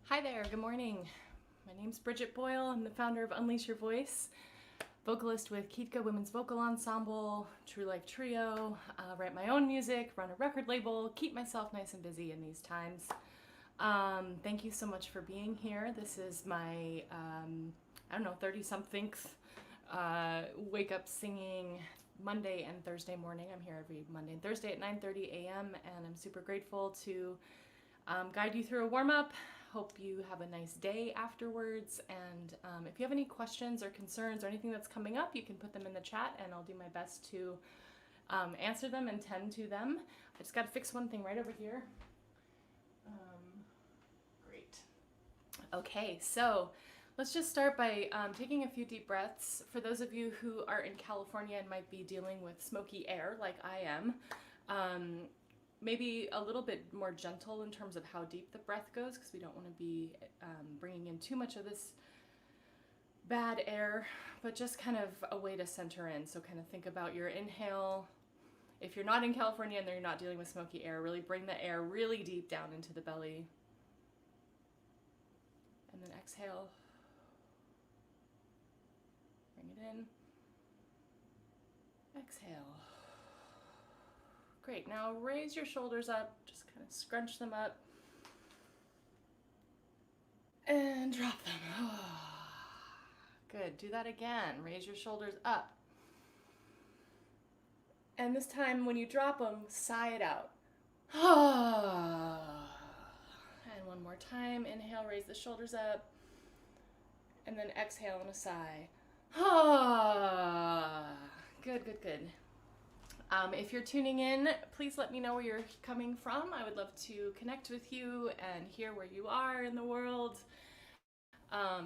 Hi there, good morning. My name's Briget Boyle. I'm the founder of Unleash Your Voice, vocalist with Kitka Women's Vocal Ensemble, True Life Trio, write my own music, run a record label, keep myself nice and busy in these times. Thank you so much for being here. This is my, 30-somethingth wake up singing Monday and Thursday morning. I'm here every Monday and Thursday at 9:30 a.m. and I'm super grateful to guide you through a warm-up. Hope you have a nice day afterwards, and if you have any questions or concerns or anything that's coming up, you can put them in the chat and I'll do my best to answer them and tend to them. I just got to fix one thing right over here. Great. Okay, so let's just start by taking a few deep breaths. For those of you who are in California and might be dealing with smoky air like I am, maybe a little bit more gentle in terms of how deep the breath goes, because we don't want to be bringing in too much of this bad air, but just kind of a way to center in. So kind of think about your inhale. If you're not in California and you're not dealing with smoky air, really bring the air really deep down into the belly. And then exhale. Bring it in. Exhale. Great, now raise your shoulders up, just kind of scrunch them up, and drop them. Good, do that again, raise your shoulders up. And this time when you drop them, sigh it out. And one more time, inhale, raise the shoulders up, and then exhale and a sigh. Good, good, good. If you're tuning in, please let me know where you're coming from. I would love to connect with you and hear where you are in the world.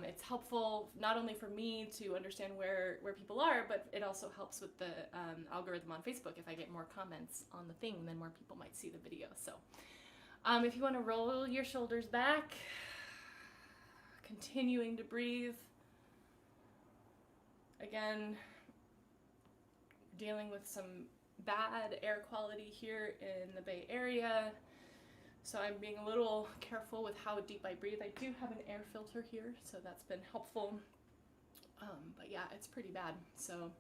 It's helpful not only for me to understand where people are, but it also helps with the algorithm on Facebook. If I get more comments on the thing, then more people might see the video. So if you want to roll your shoulders back, continuing to breathe. Again, dealing with some bad air quality here in the Bay Area, so I'm being a little careful with how deep I breathe. I do have an air filter here, so that's been helpful, but yeah, it's pretty bad. So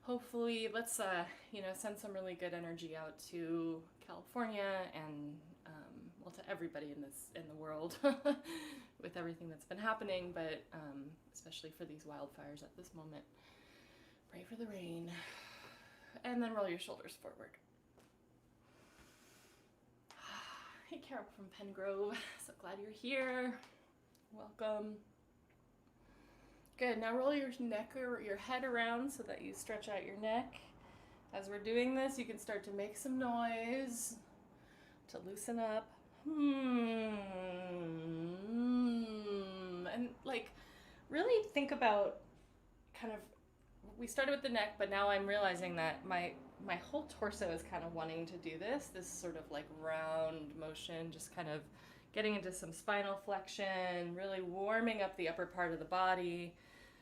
hopefully let's send some really good energy out to California and well, to everybody in the world with everything that's been happening, but especially for these wildfires at this moment. Pray for the rain. And then roll your shoulders forward. Hey, Carol from Pengrove. So glad you're here. Welcome. Good. Now roll your neck or your head around so that you stretch out your neck. As we're doing this, you can start to make some noise to loosen up. And really think about kind of, we started with the neck, but now I'm realizing that my whole torso is kind of wanting to do this sort of like round motion, just kind of getting into some spinal flexion, really warming up the upper part of the body.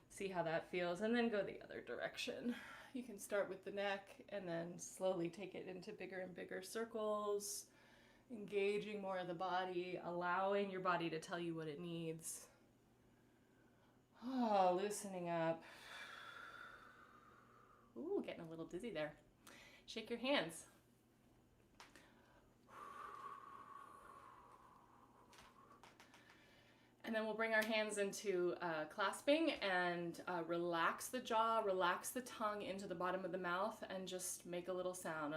See how that feels, and then go the other direction. You can start with the neck and then slowly take it into bigger and bigger circles, engaging more of the body, allowing your body to tell you what it needs. Loosening up. Ooh, getting a little dizzy there. Shake your hands. And then we'll bring our hands into clasping and relax the jaw, relax the tongue into the bottom of the mouth, and just make a little sound.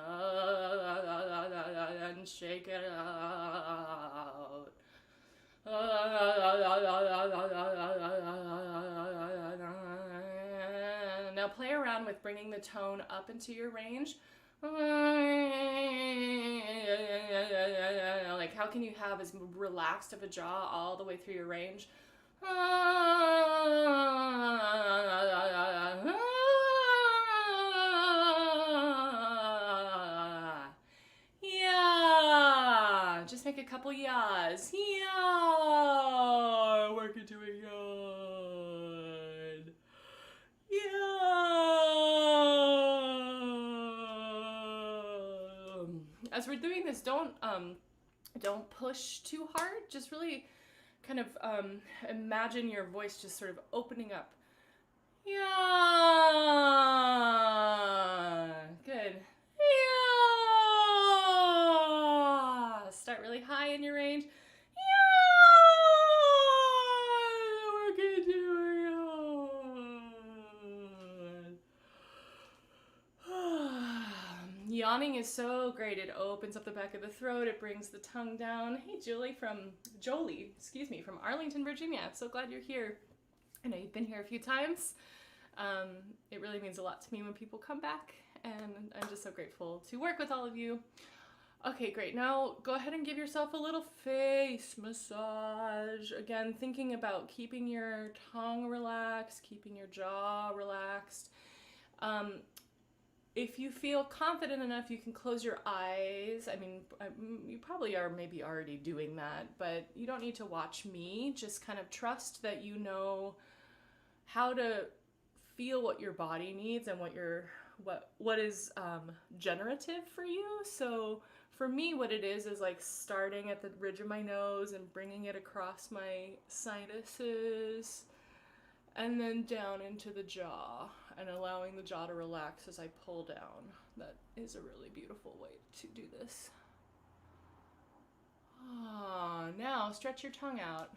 And shake it out. Now play around with bringing the tone up into your range. Like, how can you have as relaxed of a jaw all the way through your range? Yeah. Just make a couple yaws. Yeah. Work into a yawn. Yeah. As we're doing this, don't push too hard. Just really kind of imagine your voice just sort of opening up. Yeah. Good. Yeah. Start really high in your range. Yeah. We're good. Yawning is so great. It opens up the back of the throat. It brings the tongue down. Hey, Jolie from Arlington, Virginia. I'm so glad you're here. I know you've been here a few times. It really means a lot to me when people come back, and I'm just so grateful to work with all of you. Okay, great. Now go ahead and give yourself a little face massage. Again, thinking about keeping your tongue relaxed, keeping your jaw relaxed. If you feel confident enough, you can close your eyes. I mean, you probably are maybe already doing that, but you don't need to watch me. Just kind of trust that you know how to feel what your body needs and what is generative for you. So for me, what it is like starting at the ridge of my nose and bringing it across my sinuses, and then down into the jaw, and allowing the jaw to relax as I pull down. That is a really beautiful way to do this. Now stretch your tongue out.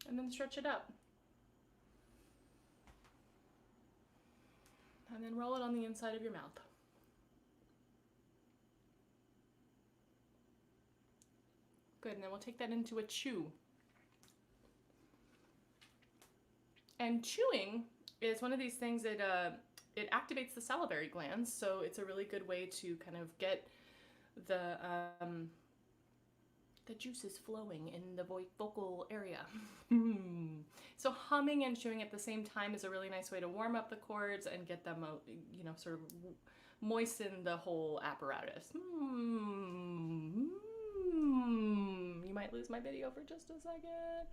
And then stretch it up. And then roll it on the inside of your mouth. Good, and then we'll take that into a chew. And chewing is one of these things that it activates the salivary glands, so it's a really good way to kind of get the juices flowing in the vocal area. So humming and chewing at the same time is a really nice way to warm up the cords and get them, sort of moisten the whole apparatus. You might lose my video for just a second.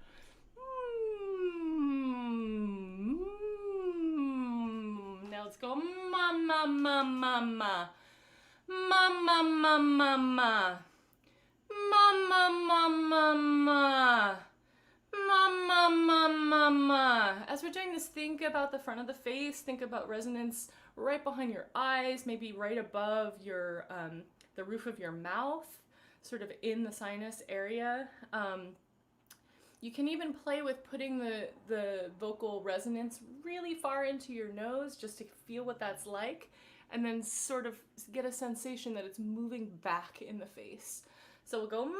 Now let's go mama, mama, mama, mama, mama, mama, mama, mama, mama, mama. As we're doing this, think about the front of the face. Think about resonance right behind your eyes, maybe right above your the roof of your mouth, sort of in the sinus area. You can even play with putting the vocal resonance really far into your nose just to feel what that's like, and then sort of get a sensation that it's moving back in the face. So we'll go and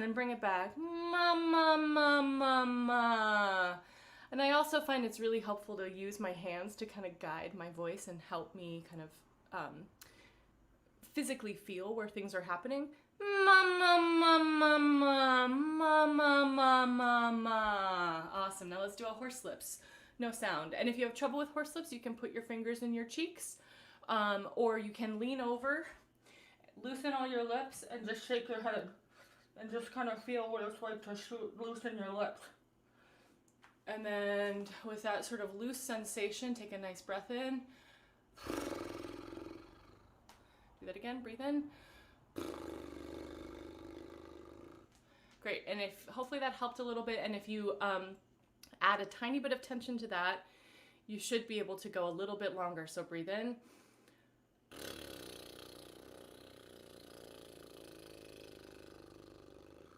then bring it back. And I also find it's really helpful to use my hands to kind of guide my voice and help me kind of physically feel where things are happening. Awesome. Now let's do a horse lips. No sound. And if you have trouble with horse lips, you can put your fingers in your cheeks, or you can lean over, loosen all your lips, and just shake your head and just kind of feel what it's like to loosen your lips. And then with that sort of loose sensation, take a nice breath in. Do that again. Breathe in. Great. And if hopefully that helped a little bit, and if you add a tiny bit of tension to that, you should be able to go a little bit longer. So breathe in.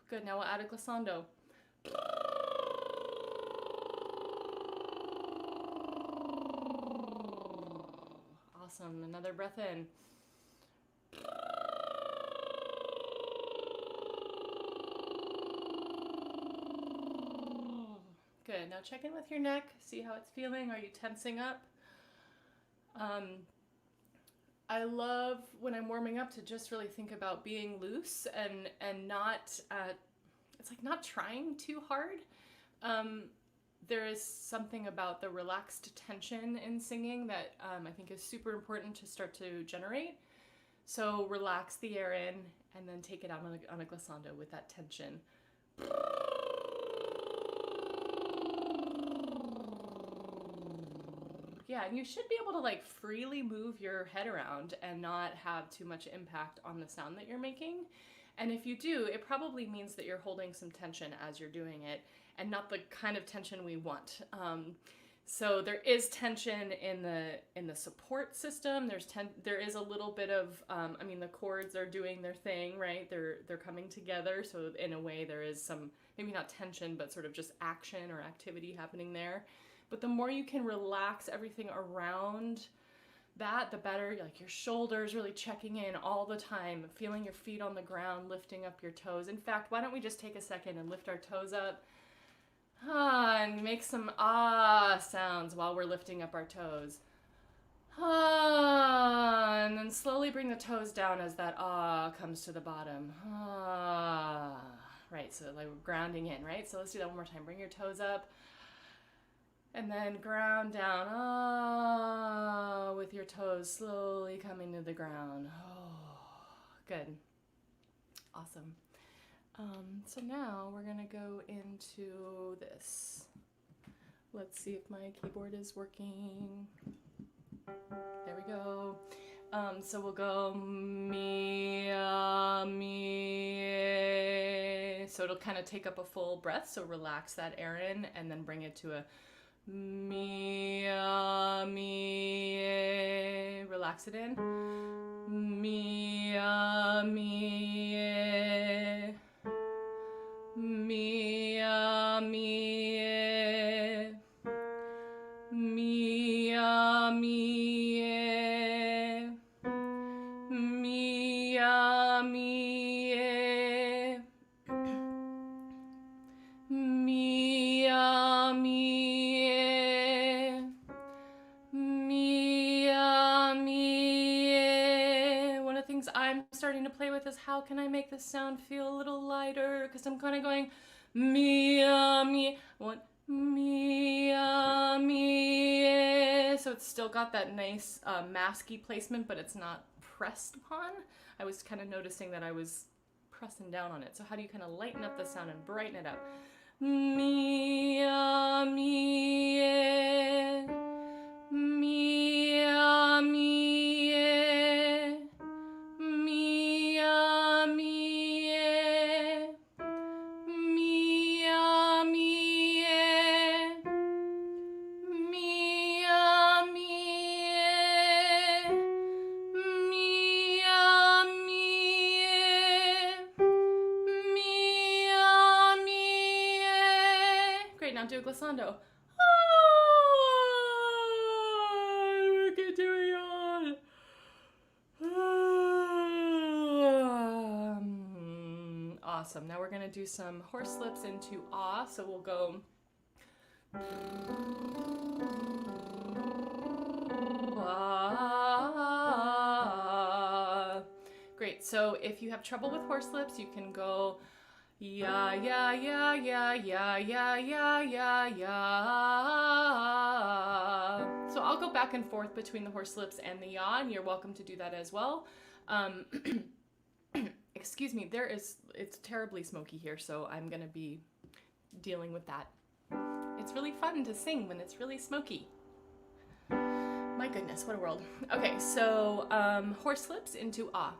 Good. Now we'll add a glissando. Awesome. Another breath in. Good. Now check in with your neck. See how it's feeling. Are you tensing up? I love when I'm warming up to just really think about being loose and not, it's like not trying too hard. There is something about the relaxed tension in singing that I think is super important to start to generate. So relax the air in and then take it out on a glissando with that tension. Yeah, and you should be able to like freely move your head around and not have too much impact on the sound that you're making. And if you do, it probably means that you're holding some tension as you're doing it, and not the kind of tension we want. So there is tension in the support system. There is a little bit of I mean, the chords are doing their thing, right? They're coming together. So in a way there is some, maybe not tension, but sort of just action or activity happening there. But the more you can relax everything around that, the better. Like your shoulders really checking in all the time, feeling your feet on the ground, lifting up your toes. In fact, why don't we just take a second and lift our toes up? And make some sounds while we're lifting up our toes. And then slowly bring the toes down as that comes to the bottom. Right, so like we're grounding in, right? So let's do that one more time. Bring your toes up. And then ground down with your toes slowly coming to the ground. Good. Awesome. So now we're gonna go into this. Let's see if my keyboard is working. There we go. So we'll go mi, mi. So it'll kind of take up a full breath. So relax that air in and then bring it to a mi, mi. Relax it in. Mi, mi. Mi, mi, mi, mi, mi, mi, mi. One of the things I'm starting to play with is how can I make this sound feel a little lighter, because I'm kind of going mi, mi, one, mi, mi. So it's still got that nice masky placement, but it's not pressed upon. I was kind of noticing that I was pressing down on it. So how do you kind of lighten up the sound and brighten it up? Mi, mi, mi, mi, mi, Great, now do a glissando. We're continuing on. Awesome. Now we're going to do some horse lips into ah. So we'll go. Great. So if you have trouble with horse lips, you can go ya, ya, ya, ya, ya, ya, ya, ya, ya. So I'll go back and forth between the horse lips and the ya, and you're welcome to do that as well. Excuse me, it's terribly smoky here, so I'm gonna be dealing with that. It's really fun to sing when it's really smoky. My goodness, what a world. Okay, so horse lips into ah.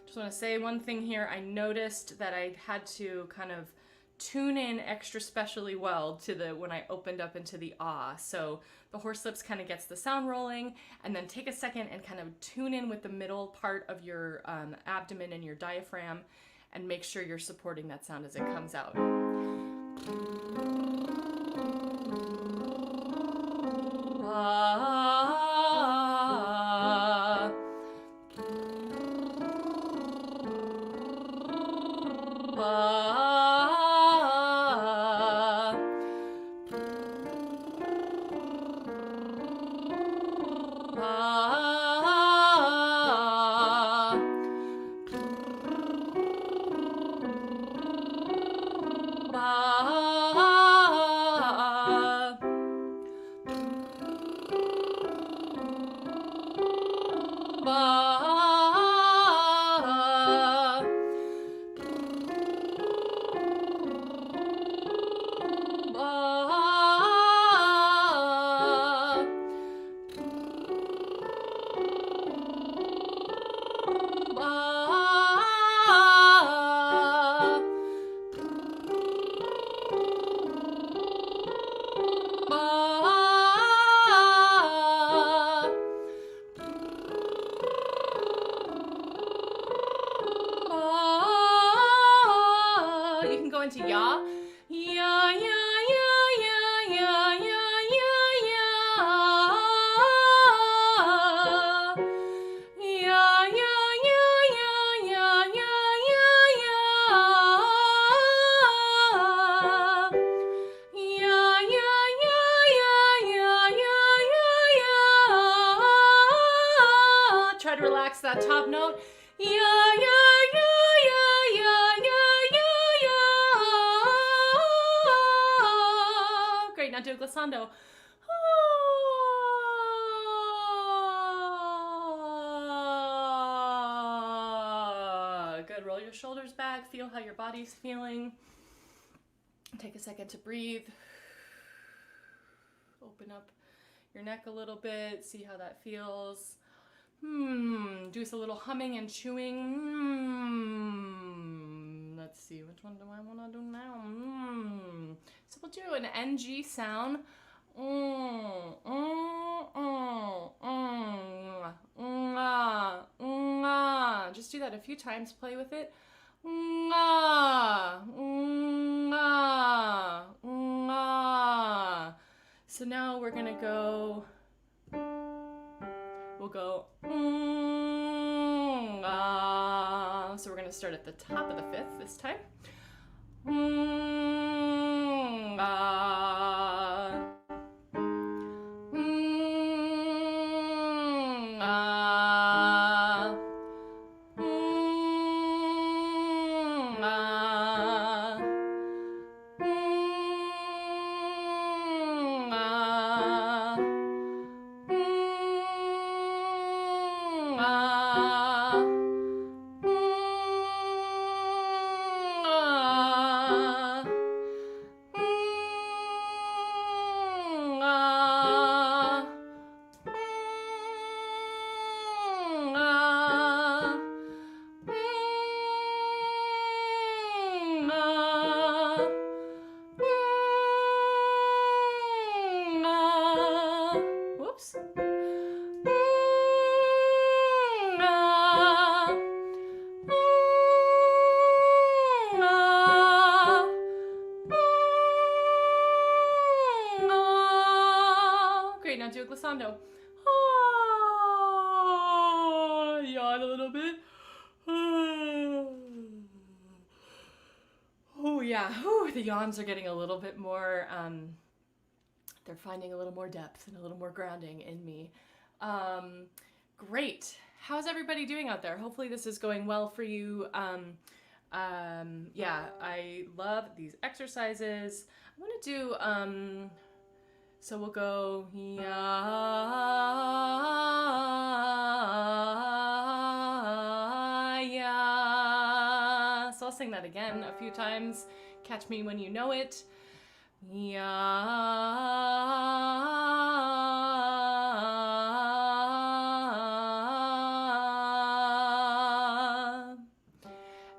Just want to say one thing here. I noticed that I had to kind of tune in extra specially well to when I opened up into the ah. So the horse lips kind of gets the sound rolling, and then take a second and kind of tune in with the middle part of your abdomen and your diaphragm, and make sure you're supporting that sound as it comes out. into ya. Ya, ya, ya, ya, ya, ya, ya, ya. Ya, ya, ya, ya, ya, ya, ya, ya. Ya, ya, ya, ya, ya, ya, ya, ya. Try to relax that top note. Ya, ya, ya, ya, ya, ya, ya, ya. Great, now do a glissando. Good, roll your shoulders back, feel how your body's feeling. Take a second to breathe. Open up your neck a little bit, see how that feels. Do a little humming and chewing. Let's see, which one do I want to do now? So we'll do an NG sound. Just do that a few times, play with it. So now we're gonna go, we'll go, so we're gonna start at the top of the fifth this time. Whoops. Great, now do a glissando. Yawn a little bit. Oh yeah, the yawns are getting a little bit more, they're finding a little more depth and a little more grounding in me. Great. How's everybody doing out there? Hopefully this is going well for you. Yeah, I love these exercises. I'm gonna do, so we'll go, yeah. So I'll sing that again a few times. Catch me when you know it. Yeah.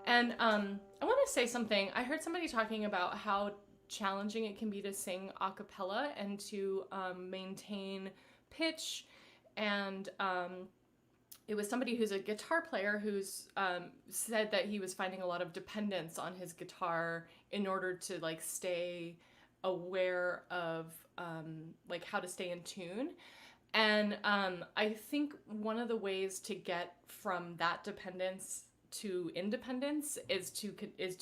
And I want to say something. I heard somebody talking about how challenging it can be to sing a cappella and to maintain pitch, and it was somebody who's a guitar player who's said that he was finding a lot of dependence on his guitar in order to like stay aware of like how to stay in tune. And I think one of the ways to get from that dependence to independence is to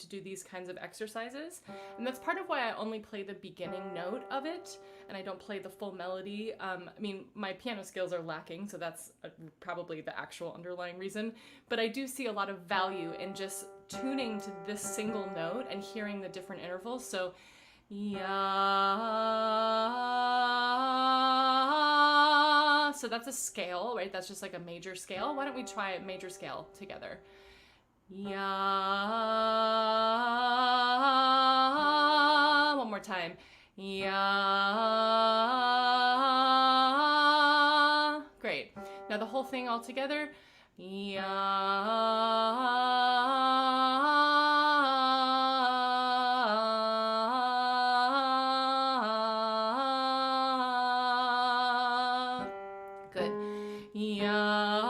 do these kinds of exercises. And that's part of why I only play the beginning note of it and I don't play the full melody. I mean, my piano skills are lacking, so that's probably the actual underlying reason, but I do see a lot of value in just tuning to this single note and hearing the different intervals. So yeah, so that's a scale, right? That's just like a major scale. Why don't we try a major scale together? Yeah. One more time. Yeah. Great. Now the whole thing all together. Yeah. Good. Yeah.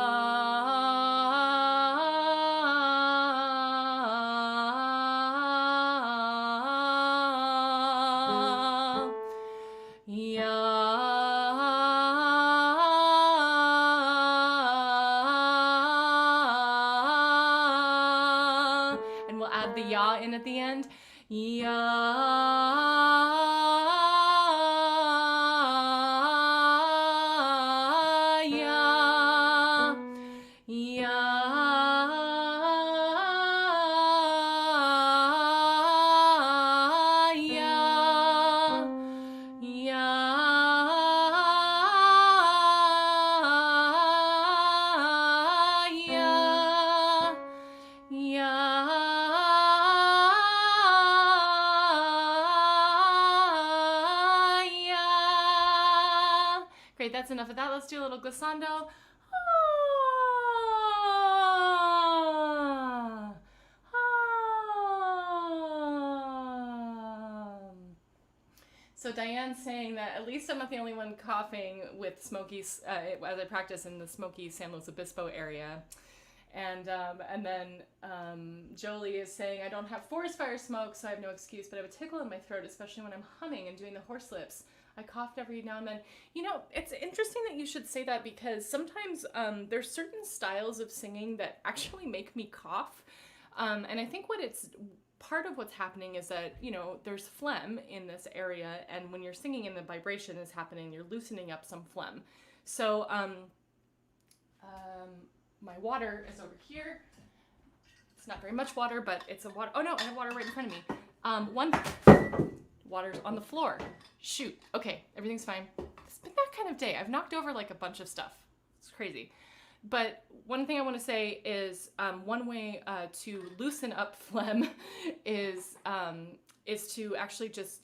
we'll add the ya in at the end. Ya, ya, ya, Great, that's enough of that. Let's do a little glissando. So Diane's saying that at least I'm not the only one coughing with smoky, as I practice in the smoky San Luis Obispo area. And then Jolie is saying, I don't have forest fire smoke, so I have no excuse, but I have a tickle in my throat, especially when I'm humming and doing the horse lips. I coughed every now and then. You know, it's interesting that you should say that, because sometimes there's certain styles of singing that actually make me cough. And I think part of what's happening is that, you know, there's phlegm in this area, and when you're singing and the vibration is happening, you're loosening up some phlegm. So, my water is over here. It's not very much water, but it's a water. Oh no, I have water right in front of me. Water's on the floor. Shoot. Okay, everything's fine. It's been that kind of day. I've knocked over like a bunch of stuff. It's crazy. But one thing I want to say is one way to loosen up phlegm is to actually just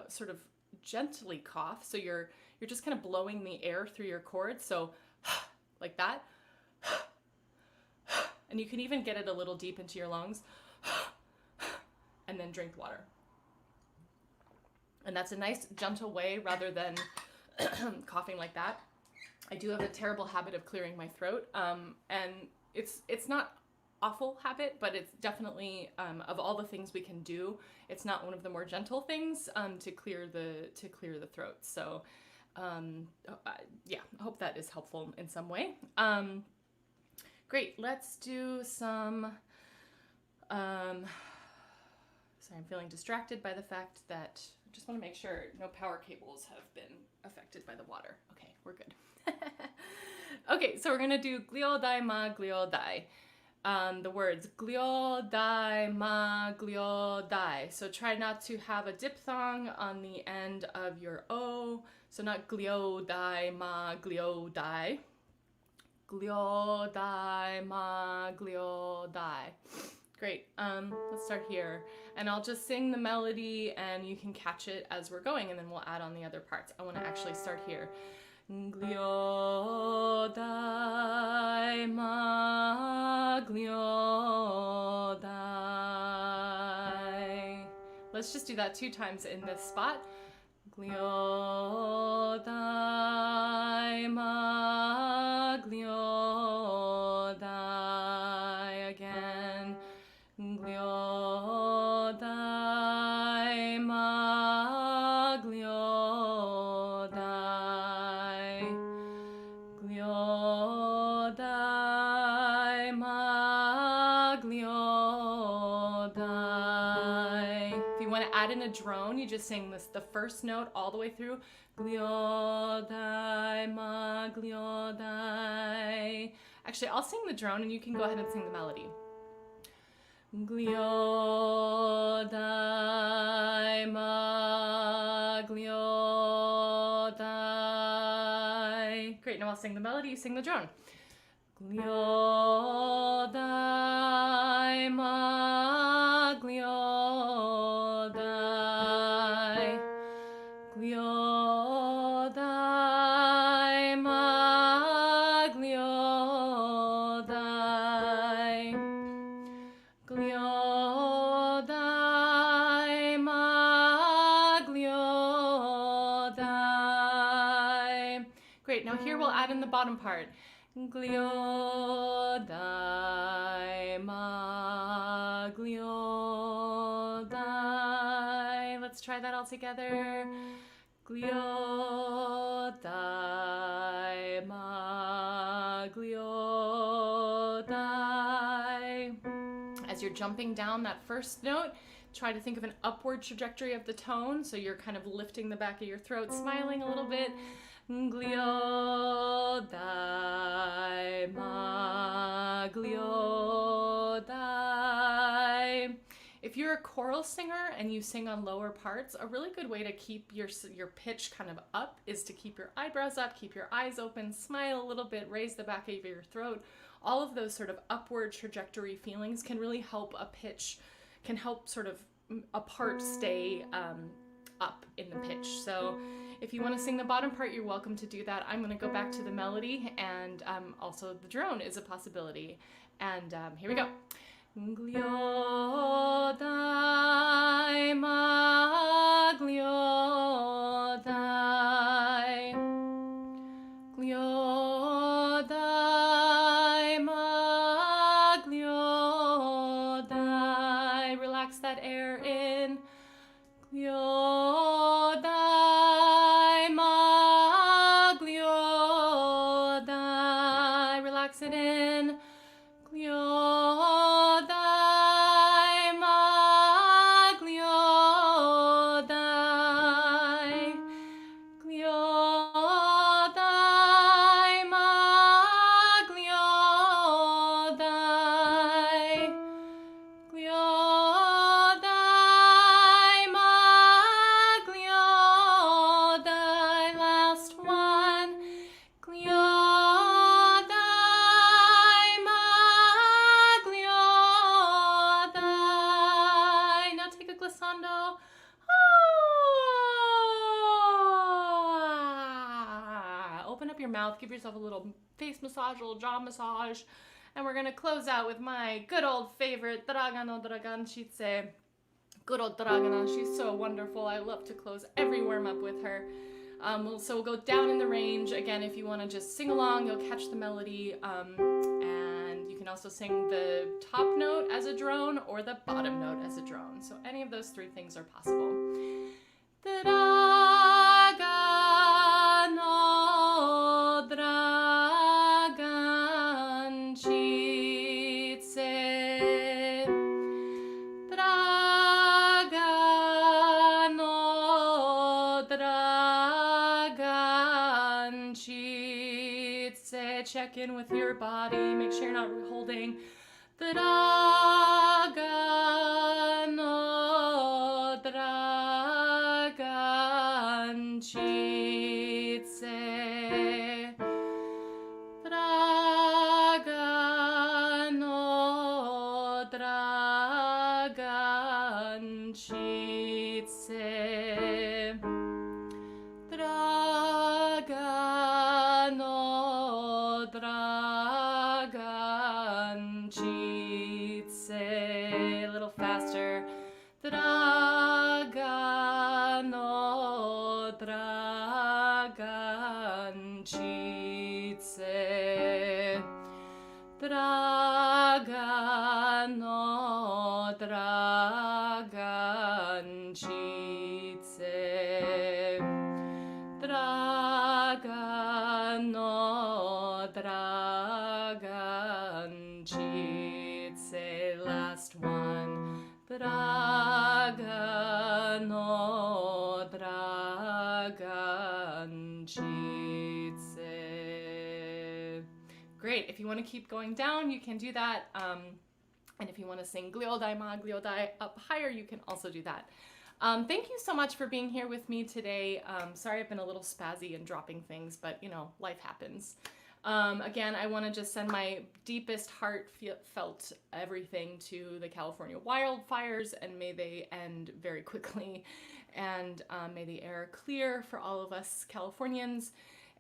sort of gently cough. So you're just kind of blowing the air through your cords. So like that. And you can even get it a little deep into your lungs. And then drink water. And that's a nice gentle way rather than coughing like that. I do have a terrible habit of clearing my throat, and it's not awful habit, but it's definitely of all the things we can do, it's not one of the more gentle things to clear the throat. So yeah, I hope that is helpful in some way. Great, let's do some. Sorry, I'm feeling distracted by the fact that I just want to make sure no power cables have been affected by the water. Okay, we're good. Okay, so we're gonna do gliodai ma gliodai. The words gliodai ma gliodai. So try not to have a diphthong on the end of your O. So not gliodai ma gliodai. Gliodai ma gliodai. Great. Let's start here. And I'll just sing the melody and you can catch it as we're going, and then we'll add on the other parts. I want to actually start here. Gliodai ma gliodai. Let's just do that 2 times in this spot. Gliodai ma gliodai. Again. Gliodai ma gliodai. Gliodai ma gliodai. If you want to add in a drone, you just sing the first note all the way through. Gliodai ma gliodai. Actually, I'll sing the drone and you can go ahead and sing the melody. Gliodai ma gliodai. Great, now I'll sing the melody, you sing the drone. Gliodai ma gliodai. Gliodai ma gliodai. Gliodai ma gliodai. Great, now here we'll add in the bottom part. Gliodai ma gliodai. Let's try that all together. Gliodai ma gliodai. As as you're jumping down that first note, try to think of an upward trajectory of the tone. So you're kind of lifting the back of your throat, smiling a little bit. Gliodai ma gliodai. If you're a choral singer and you sing on lower parts, a really good way to keep your pitch kind of up is to keep your eyebrows up, keep your eyes open, smile a little bit, raise the back of your throat. All of those sort of upward trajectory feelings can really help a pitch, can help sort of a part stay up in the pitch. So if you want to sing the bottom part, you're welcome to do that. I'm going to go back to the melody, and also the drone is a possibility. And here we go. Gliodai ma gliodai. Gliodai ma gliodai. Relax that air in. Gliodai ma gliodai. Relax it in. Gliodai ma gliodai. Gliodai ma gliodai. Gliodai ma gliodai. Last one. Gliodai ma gliodai. Now take a glissando. Open up your mouth, give yourself a little face massage, a little jaw massage, and we're gonna close out with my good old favorite, Dragano Dragančice. Good old Dragana, she's so wonderful. I love to close every warm-up with her. So we'll go down in the range. Again, if you want to just sing along, you'll catch the melody, and you can also sing the top note as a drone or the bottom note as a drone. So any of those three things are possible. Dragano Dragančice. Dragano Dragančice. Check in with your body. Make sure you're not holding. Dragano Dragančice. Dragano Dragančice. Dragano Dragančice. A little faster. Dragano Dragančice. Dragano Dragančice. Dragano Dragančice. Last one. Dragano Dragančice. Great. If you want to keep going down, you can do that. And if you want to sing Gliodai ma gliodai up higher, you can also do that. Thank you so much for being here with me today. Sorry I've been a little spazzy and dropping things, but you know, life happens. Again, I want to just send my deepest heartfelt everything to the California wildfires, and may they end very quickly, and may the air clear for all of us Californians.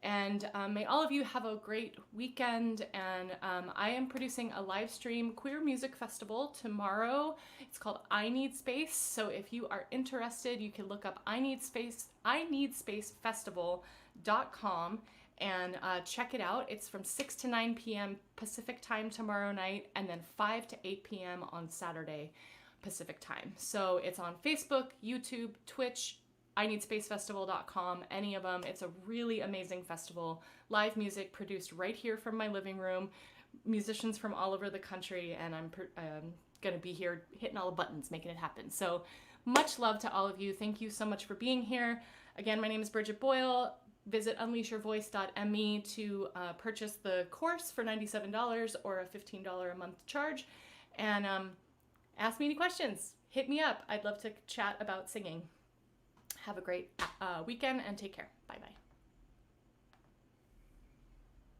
And may all of you have a great weekend. And I am producing a live stream queer music festival tomorrow. It's called I Need Space. So if you are interested, you can look up I Need Space festival.com and check it out. It's from 6 to 9 p.m. Pacific time tomorrow night, and then 5 to 8 p.m. on Saturday Pacific time. So it's on Facebook, YouTube, Twitch, ineedspacefestival.com, any of them. It's a really amazing festival. Live music produced right here from my living room, musicians from all over the country, and I'm going to be here hitting all the buttons, making it happen. So much love to all of you. Thank you so much for being here. Again, my name is Briget Boyle. Visit unleashyourvoice.me to purchase the course for $97 or a $15 a month charge. And ask me any questions. Hit me up. I'd love to chat about singing. Have a great weekend and take care. Bye-bye.